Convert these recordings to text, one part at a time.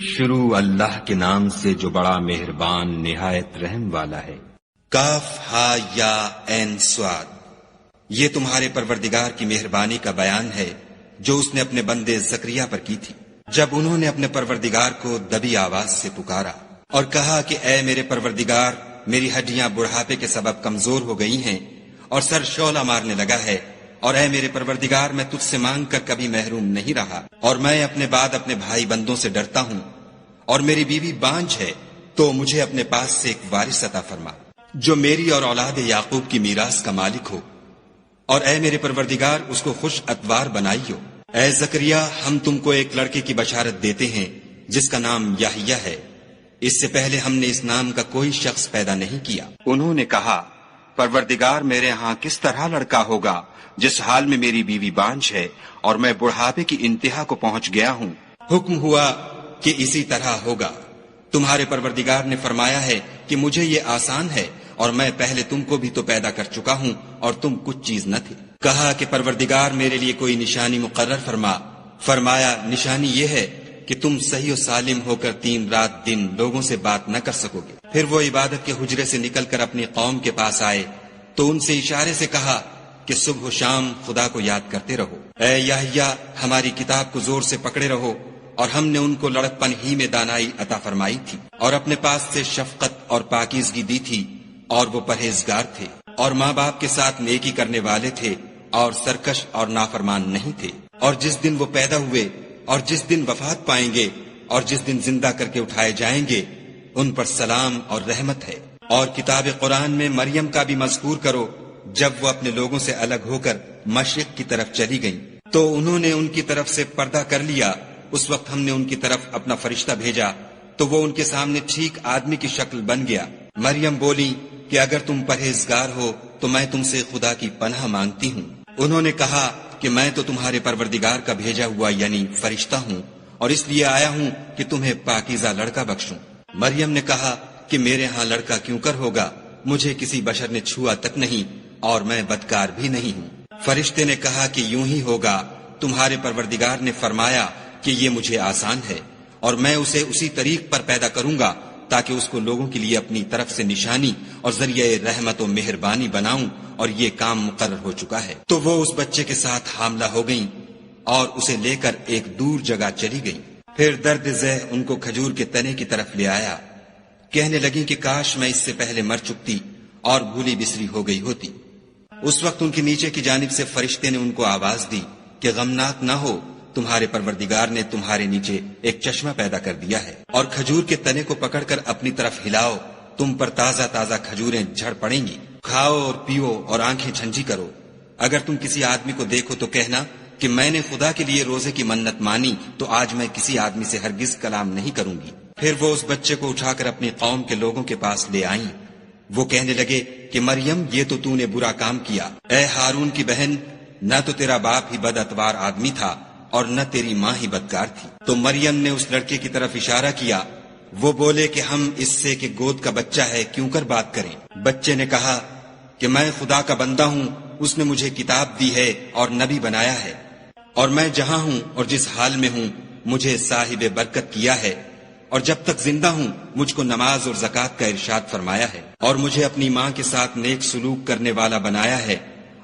شروع اللہ کے نام سے جو بڑا مہربان نہایت رحم والا ہے۔ کاف ہا یا عین صاد، یہ تمہارے پروردگار کی مہربانی کا بیان ہے جو اس نے اپنے بندے زکریا پر کی تھی، جب انہوں نے اپنے پروردگار کو دبی آواز سے پکارا اور کہا کہ اے میرے پروردگار، میری ہڈیاں بڑھاپے کے سبب کمزور ہو گئی ہیں اور سر شعلہ مارنے لگا ہے، اور اے میرے پروردگار، میں تجھ سے مانگ کر کبھی محروم نہیں رہا، اور میں اپنے بعد اپنے بھائی بندوں سے ڈرتا ہوں، اور میری بیوی بانجھ ہے، تو مجھے اپنے پاس سے ایک وارث عطا فرما جو میری اور اولاد یعقوب کی میراث کا مالک ہو، اور اے میرے پروردگار اس کو خوش اتوار بنائیو۔ اے زکریا، ہم تم کو ایک لڑکے کی بشارت دیتے ہیں جس کا نام یحییٰ ہے، اس سے پہلے ہم نے اس نام کا کوئی شخص پیدا نہیں کیا۔ انہوں نے کہا، پروردگار، میرے ہاں کس طرح لڑکا ہوگا جس حال میں میری بیوی بانجھ ہے اور میں بڑھاپے کی انتہا کو پہنچ گیا ہوں؟ حکم ہوا کہ اسی طرح ہوگا۔ تمہارے پروردگار نے فرمایا ہے کہ مجھے یہ آسان ہے، اور میں پہلے تم کو بھی تو پیدا کر چکا ہوں اور تم کچھ چیز نہ تھے۔ کہا کہ پروردگار میرے لیے کوئی نشانی مقرر فرما۔ فرمایا، نشانی یہ ہے کہ تم صحیح و سالم ہو کر 3 رات دن لوگوں سے بات نہ کر سکو گے۔ پھر وہ عبادت کے حجرے سے نکل کر اپنی قوم کے پاس آئے تو ان سے اشارے سے کہا کہ صبح و شام خدا کو یاد کرتے رہو۔ اے یحییٰ، ہماری کتاب کو زور سے پکڑے رہو، اور ہم نے ان کو لڑکپن ہی میں دانائی عطا فرمائی تھی، اور اپنے پاس سے شفقت اور پاکیزگی دی تھی، اور وہ پرہیزگار تھے، اور ماں باپ کے ساتھ نیکی کرنے والے تھے، اور سرکش اور نافرمان نہیں تھے۔ اور جس دن وہ پیدا ہوئے، اور جس دن وفات پائیں گے، اور جس دن زندہ کر کے اٹھائے جائیں گے، ان پر سلام اور رحمت ہے۔ اور کتاب قرآن میں مریم کا بھی مذکور کرو، جب وہ اپنے لوگوں سے الگ ہو کر مشرق کی طرف چلی گئیں تو انہوں نے ان کی طرف سے پردہ کر لیا۔ اس وقت ہم نے ان کی طرف اپنا فرشتہ بھیجا تو وہ ان کے سامنے ٹھیک آدمی کی شکل بن گیا۔ مریم بولی کہ اگر تم پرہیزگار ہو تو میں تم سے خدا کی پناہ مانگتی ہوں۔ انہوں نے کہا کہ میں تو تمہارے پروردگار کا بھیجا ہوا یعنی فرشتہ ہوں، اور اس لیے آیا ہوں کہ تمہیں پاکیزہ لڑکا بخشوں۔ مریم نے کہا کہ میرے ہاں لڑکا کیوں کر ہوگا، مجھے کسی بشر نے چھوا تک نہیں، اور میں بدکار بھی نہیں ہوں۔ فرشتے نے کہا کہ یوں ہی ہوگا، تمہارے پروردگار نے فرمایا کہ یہ مجھے آسان ہے، اور میں اسے اسی طریق پر پیدا کروں گا تاکہ اس کو لوگوں کے لیے اپنی طرف سے نشانی اور ذریعہ رحمت و مہربانی بناؤں، اور یہ کام مقرر ہو چکا ہے۔ تو وہ اس بچے کے ساتھ حاملہ ہو گئیں اور اسے لے کر ایک دور جگہ چلی گئیں۔ پھر درد ذہ ان کو کھجور کے تنے کی طرف لے آیا، کہنے لگی کہ کاش میں اس سے پہلے مر چکتی اور بھولی بسری ہو گئی ہوتی۔ اس وقت ان کے نیچے کی جانب سے فرشتے نے ان کو آواز دی کہ غمناک نہ ہو، تمہارے پروردگار نے تمہارے نیچے ایک چشمہ پیدا کر دیا ہے، اور کھجور کے تنے کو پکڑ کر اپنی طرف ہلاؤ، تم پر تازہ تازہ کھجوریں جھڑ پڑیں گی، کھاؤ اور پیو اور آنکھیں جھنجھی کرو۔ اگر تم کسی آدمی کو دیکھو تو کہنا کہ میں نے خدا کے لیے روزے کی منت مانی، تو آج میں کسی آدمی سے ہرگز کلام نہیں کروں گی۔ پھر وہ اس بچے کو اٹھا کر اپنی قوم کے لوگوں کے پاس لے آئیں۔ وہ کہنے لگے کہ مریم، یہ تو نے برا کام کیا۔ اے ہارون کی بہن، نہ تو تیرا باپ ہی بد اتوار آدمی تھا اور نہ تیری ماں ہی بدکار تھی۔ تو مریم نے اس لڑکے کی طرف اشارہ کیا۔ وہ بولے کہ ہم اس سے کہ گود کا بچہ ہے کیوں کر بات کریں۔ بچے نے کہا کہ میں خدا کا بندہ ہوں، اس نے مجھے کتاب دی ہے اور نبی بنایا ہے، اور میں جہاں ہوں اور جس حال میں ہوں مجھے صاحب برکت کیا ہے، اور جب تک زندہ ہوں مجھ کو نماز اور زکوٰۃ کا ارشاد فرمایا ہے، اور مجھے اپنی ماں کے ساتھ نیک سلوک کرنے والا بنایا ہے،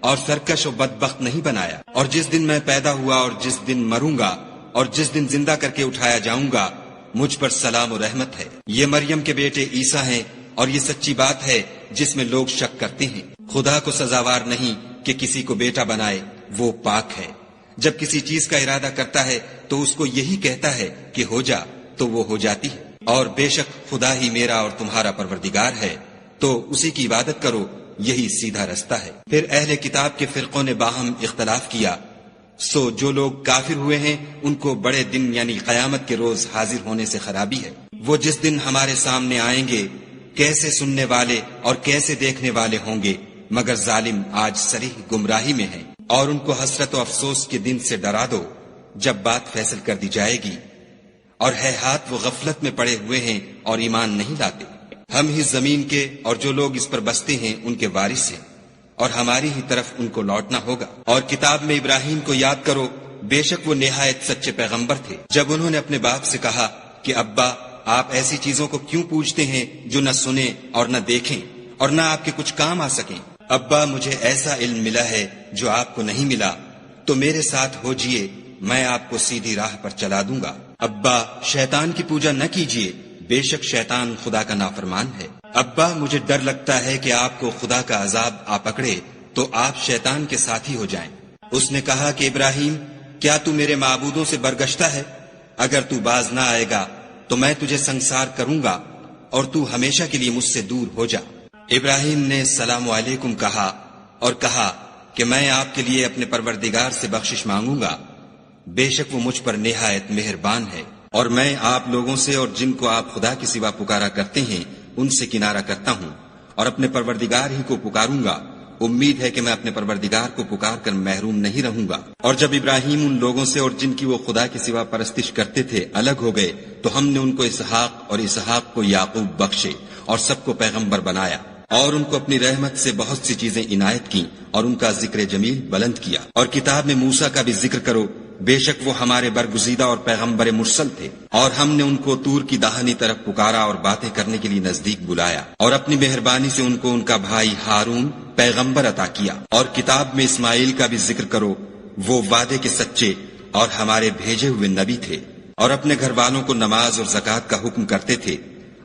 اور سرکش و بدبخت نہیں بنایا۔ اور جس دن میں پیدا ہوا اور جس دن مروں گا اور جس دن زندہ کر کے اٹھایا جاؤں گا، مجھ پر سلام و رحمت ہے۔ یہ مریم کے بیٹے عیسیٰ ہیں، اور یہ سچی بات ہے جس میں لوگ شک کرتے ہیں۔ خدا کو سزاوار نہیں کہ کسی کو بیٹا بنائے، وہ پاک ہے۔ جب کسی چیز کا ارادہ کرتا ہے تو اس کو یہی کہتا ہے کہ ہو جا، تو وہ ہو جاتی ہے۔ اور بے شک خدا ہی میرا اور تمہارا پروردگار ہے، تو اسی کی عبادت کرو، یہی سیدھا رستہ ہے۔ پھر اہل کتاب کے فرقوں نے باہم اختلاف کیا، سو جو لوگ کافر ہوئے ہیں ان کو بڑے دن یعنی قیامت کے روز حاضر ہونے سے خرابی ہے۔ وہ جس دن ہمارے سامنے آئیں گے کیسے سننے والے اور کیسے دیکھنے والے ہوں گے، مگر ظالم آج صریح گمراہی میں ہیں۔ اور ان کو حسرت و افسوس کے دن سے ڈرا دو جب بات فیصل کر دی جائے گی، اور ہے ہاتھ وہ غفلت میں پڑے ہوئے ہیں اور ایمان نہیں لاتے۔ ہم ہی زمین کے اور جو لوگ اس پر بستے ہیں ان کے وارث ہیں، اور ہماری ہی طرف ان کو لوٹنا ہوگا۔ اور کتاب میں ابراہیم کو یاد کرو، بے شک وہ نہایت سچے پیغمبر تھے۔ جب انہوں نے اپنے باپ سے کہا کہ ابا آپ ایسی چیزوں کو کیوں پوجتے ہیں جو نہ سنیں اور نہ دیکھیں اور نہ آپ کے کچھ کام آ سکیں؟ ابا مجھے ایسا علم ملا ہے جو آپ کو نہیں ملا، تو میرے ساتھ ہو جئے، میں آپ کو سیدھی راہ پر چلا دوں گا۔ ابا شیطان کی پوجا نہ کیجیے، بے شک شیطان خدا کا نافرمان ہے۔ ابا مجھے ڈر لگتا ہے کہ آپ کو خدا کا عذاب آ پکڑے تو آپ شیطان کے ساتھی ہو جائیں۔ اس نے کہا کہ ابراہیم کیا تو میرے معبودوں سے برگشتہ ہے؟ اگر تو باز نہ آئے گا تو میں تجھے سنسار کروں گا اور تو ہمیشہ کے لیے مجھ سے دور ہو جا۔ ابراہیم نے السلام علیکم کہا اور کہا کہ میں آپ کے لیے اپنے پروردگار سے بخشش مانگوں گا، بے شک وہ مجھ پر نہایت مہربان ہے، اور میں آپ لوگوں سے اور جن کو آپ خدا کے سوا پکارا کرتے ہیں ان سے کنارہ کرتا ہوں اور اپنے پروردگار ہی کو پکاروں گا۔ امید ہے کہ میں اپنے پروردگار کو پکار کر محروم نہیں رہوں گا۔ اور جب ابراہیم ان لوگوں سے اور جن کی وہ خدا کے سوا پرستش کرتے تھے الگ ہو گئے تو ہم نے ان کو اسحاق اور اسحاق کو یعقوب بخشے اور سب کو پیغمبر بنایا، اور ان کو اپنی رحمت سے بہت سی چیزیں عنایت کی اور ان کا ذکر جمیل بلند کیا۔ اور کتاب میں موسیٰ کا بھی ذکر کرو، بے شک وہ ہمارے برگزیدہ اور پیغمبر مرسل تھے، اور ہم نے ان کو طور کی داہنی طرف پکارا اور باتیں کرنے کے لیے نزدیک بلایا، اور اپنی مہربانی سے ان کو ان کا بھائی ہارون پیغمبر عطا کیا۔ اور کتاب میں اسماعیل کا بھی ذکر کرو، وہ وعدے کے سچے اور ہمارے بھیجے ہوئے نبی تھے، اور اپنے گھر والوں کو نماز اور زکوٰۃ کا حکم کرتے تھے،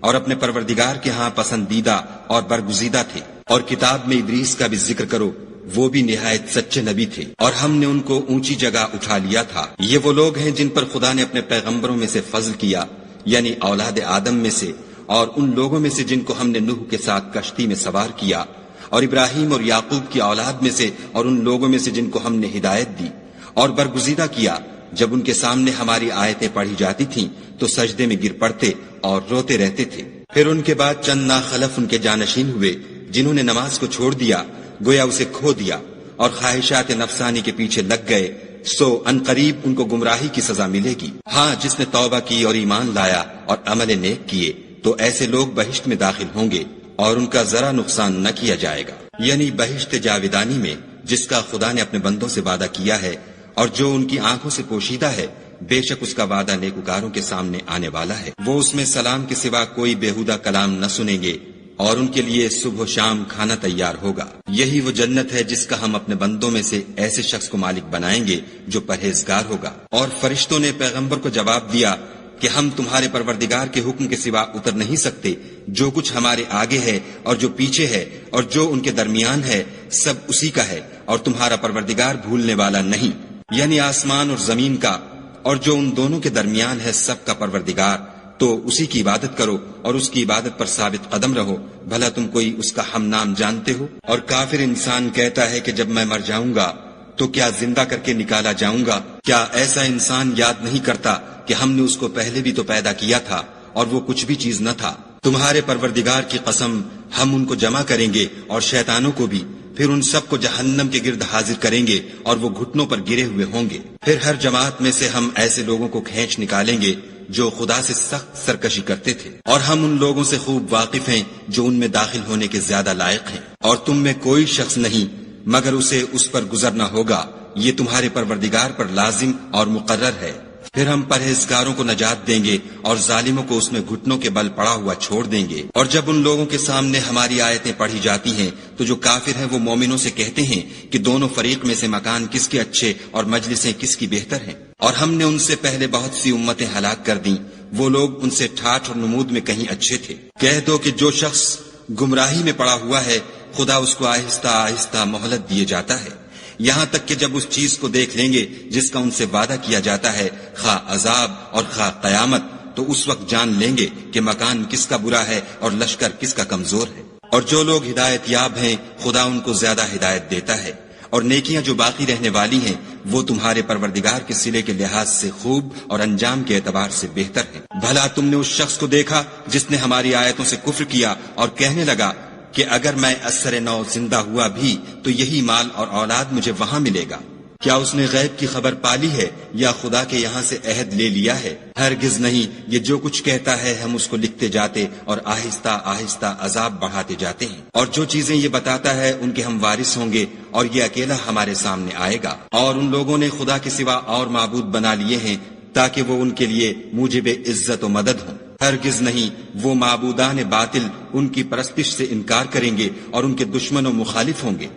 اور اپنے پروردگار کے ہاں پسندیدہ اور برگزیدہ تھے۔ اور کتاب میں ادریس کا بھی ذکر کرو، وہ بھی نہایت سچے نبی تھے، اور ہم نے ان کو اونچی جگہ اٹھا لیا تھا۔ یہ وہ لوگ ہیں جن پر خدا نے اپنے پیغمبروں میں سے فضل کیا، یعنی اولاد آدم میں سے، اور ان لوگوں میں سے جن کو ہم نے نوح کے ساتھ کشتی میں سوار کیا، اور ابراہیم اور یعقوب کی اولاد میں سے، اور ان لوگوں میں سے جن کو ہم نے ہدایت دی اور برگزیدہ کیا۔ جب ان کے سامنے ہماری آیتیں پڑھی جاتی تھیں تو سجدے میں گر پڑتے اور روتے رہتے تھے۔ پھر ان کے بعد چند ناخلف ان کے جانشین ہوئے جنہوں نے نماز کو چھوڑ دیا، گویا اسے کھو دیا، اور خواہشات نفسانی کے پیچھے لگ گئے، سو عنقریب ان کو گمراہی کی سزا ملے گی۔ ہاں جس نے توبہ کی اور ایمان لایا اور عمل نیک کیے تو ایسے لوگ بہشت میں داخل ہوں گے اور ان کا ذرا نقصان نہ کیا جائے گا، یعنی بہشت جاودانی میں جس کا خدا نے اپنے بندوں سے وعدہ کیا ہے اور جو ان کی آنکھوں سے پوشیدہ ہے، بے شک اس کا وعدہ نیکوکاروں کے سامنے آنے والا ہے۔ وہ اس میں سلام کے سوا کوئی بےہودہ کلام نہ سنیں گے، اور ان کے لیے صبح و شام کھانا تیار ہوگا۔ یہی وہ جنت ہے جس کا ہم اپنے بندوں میں سے ایسے شخص کو مالک بنائیں گے جو پرہیزگار ہوگا۔ اور فرشتوں نے پیغمبر کو جواب دیا کہ ہم تمہارے پروردگار کے حکم کے سوا اتر نہیں سکتے، جو کچھ ہمارے آگے ہے اور جو پیچھے ہے اور جو ان کے درمیان ہے سب اسی کا ہے، اور تمہارا پروردگار بھولنے والا نہیں، یعنی آسمان اور زمین کا اور جو ان دونوں کے درمیان ہے سب کا پروردگار۔ تو اسی کی عبادت کرو اور اس کی عبادت پر ثابت قدم رہو، بھلا تم کوئی اس کا ہم نام جانتے ہو؟ اور کافر انسان کہتا ہے کہ جب میں مر جاؤں گا تو کیا زندہ کر کے نکالا جاؤں گا؟ کیا ایسا انسان یاد نہیں کرتا کہ ہم نے اس کو پہلے بھی تو پیدا کیا تھا اور وہ کچھ بھی چیز نہ تھا؟ تمہارے پروردگار کی قسم ہم ان کو جمع کریں گے اور شیطانوں کو بھی، پھر ان سب کو جہنم کے گرد حاضر کریں گے اور وہ گھٹنوں پر گرے ہوئے ہوں گے۔ پھر ہر جماعت میں سے ہم ایسے لوگوں کو کھینچ نکالیں گے جو خدا سے سخت سرکشی کرتے تھے، اور ہم ان لوگوں سے خوب واقف ہیں جو ان میں داخل ہونے کے زیادہ لائق ہیں، اور تم میں کوئی شخص نہیں مگر اسے اس پر گزرنا ہوگا، یہ تمہارے پروردگار پر لازم اور مقرر ہے۔ پھر ہم پرہیزگاروں کو نجات دیں گے اور ظالموں کو اس میں گھٹنوں کے بل پڑا ہوا چھوڑ دیں گے۔ اور جب ان لوگوں کے سامنے ہماری آیتیں پڑھی جاتی ہیں تو جو کافر ہیں وہ مومنوں سے کہتے ہیں کہ دونوں فریق میں سے مکان کس کے اچھے اور مجلسیں کس کی بہتر ہیں، اور ہم نے ان سے پہلے بہت سی امتیں ہلاک کر دیں، وہ لوگ ان سے ٹھاٹھ اور نمود میں کہیں اچھے تھے۔ کہہ دو کہ جو شخص گمراہی میں پڑا ہوا ہے خدا اس کو آہستہ آہستہ مہلت دیے جاتا ہے، یہاں تک کہ جب اس چیز کو دیکھ لیں گے جس کا ان سے وعدہ کیا جاتا ہے، خواہ عذاب اور خواہ قیامت، تو اس وقت جان لیں گے کہ مکان کس کا برا ہے اور لشکر کس کا کمزور ہے۔ اور جو لوگ ہدایت یاب ہیں خدا ان کو زیادہ ہدایت دیتا ہے، اور نیکیاں جو باقی رہنے والی ہیں وہ تمہارے پروردگار کے صلے کے لحاظ سے خوب اور انجام کے اعتبار سے بہتر ہیں۔ بھلا تم نے اس شخص کو دیکھا جس نے ہماری آیتوں سے کفر کیا اور کہنے لگا کہ اگر میں اثر نو زندہ ہوا بھی تو یہی مال اور اولاد مجھے وہاں ملے گا؟ کیا اس نے غیب کی خبر پالی ہے یا خدا کے یہاں سے عہد لے لیا ہے؟ ہرگز نہیں، یہ جو کچھ کہتا ہے ہم اس کو لکھتے جاتے اور آہستہ آہستہ عذاب بڑھاتے جاتے ہیں، اور جو چیزیں یہ بتاتا ہے ان کے ہم وارث ہوں گے، اور یہ اکیلا ہمارے سامنے آئے گا۔ اور ان لوگوں نے خدا کے سوا اور معبود بنا لیے ہیں تاکہ وہ ان کے لیے موجب عزت و مدد ہوں۔ ہرگز نہیں، وہ معبودان باطل ان کی پرستش سے انکار کریں گے اور ان کے دشمن و مخالف ہوں گے۔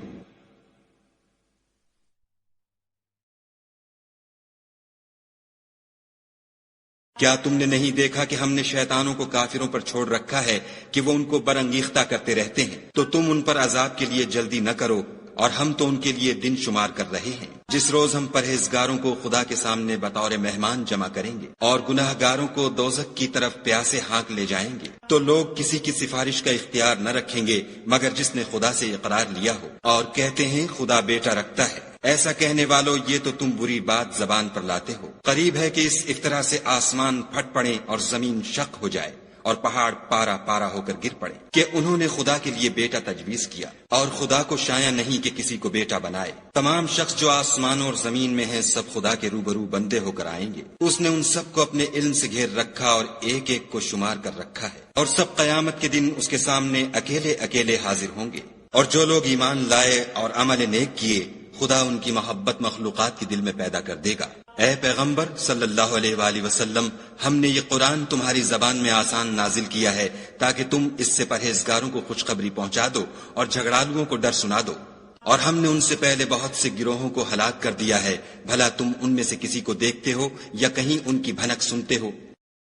کیا تم نے نہیں دیکھا کہ ہم نے شیطانوں کو کافروں پر چھوڑ رکھا ہے کہ وہ ان کو برانگیختہ کرتے رہتے ہیں؟ تو تم ان پر عذاب کے لیے جلدی نہ کرو، اور ہم تو ان کے لیے دن شمار کر رہے ہیں، جس روز ہم پرہیزگاروں کو خدا کے سامنے بطور مہمان جمع کریں گے اور گناہ گاروں کو دوزخ کی طرف پیاسے ہانک لے جائیں گے۔ تو لوگ کسی کی سفارش کا اختیار نہ رکھیں گے مگر جس نے خدا سے اقرار لیا ہو، اور کہتے ہیں خدا بیٹا رکھتا ہے۔ ایسا کہنے والوں، یہ تو تم بری بات زبان پر لاتے ہو۔ قریب ہے کہ اس افطرا سے آسمان پھٹ پڑے اور زمین شق ہو جائے اور پہاڑ پارا پارا ہو کر گر پڑے کہ انہوں نے خدا کے لیے بیٹا تجویز کیا، اور خدا کو شایع نہیں کہ کسی کو بیٹا بنائے۔ تمام شخص جو آسمانوں اور زمین میں ہیں سب خدا کے روبرو بندے ہو کر آئیں گے۔ اس نے ان سب کو اپنے علم سے گھیر رکھا اور ایک ایک کو شمار کر رکھا ہے، اور سب قیامت کے دن اس کے سامنے اکیلے اکیلے حاضر ہوں گے۔ اور جو لوگ ایمان لائے اور عمل نیک کیے، خدا ان کی محبت مخلوقات کے دل میں پیدا کر دے گا۔ اے پیغمبر صلی اللہ علیہ وآلہ وسلم، ہم نے یہ قرآن تمہاری زبان میں آسان نازل کیا ہے تاکہ تم اس سے پرہیزگاروں کو خوشخبری پہنچا دو اور جھگڑالوؤں کو ڈر سنا دو۔ اور ہم نے ان سے پہلے بہت سے گروہوں کو ہلاک کر دیا ہے، بھلا تم ان میں سے کسی کو دیکھتے ہو یا کہیں ان کی بھنک سنتے ہو؟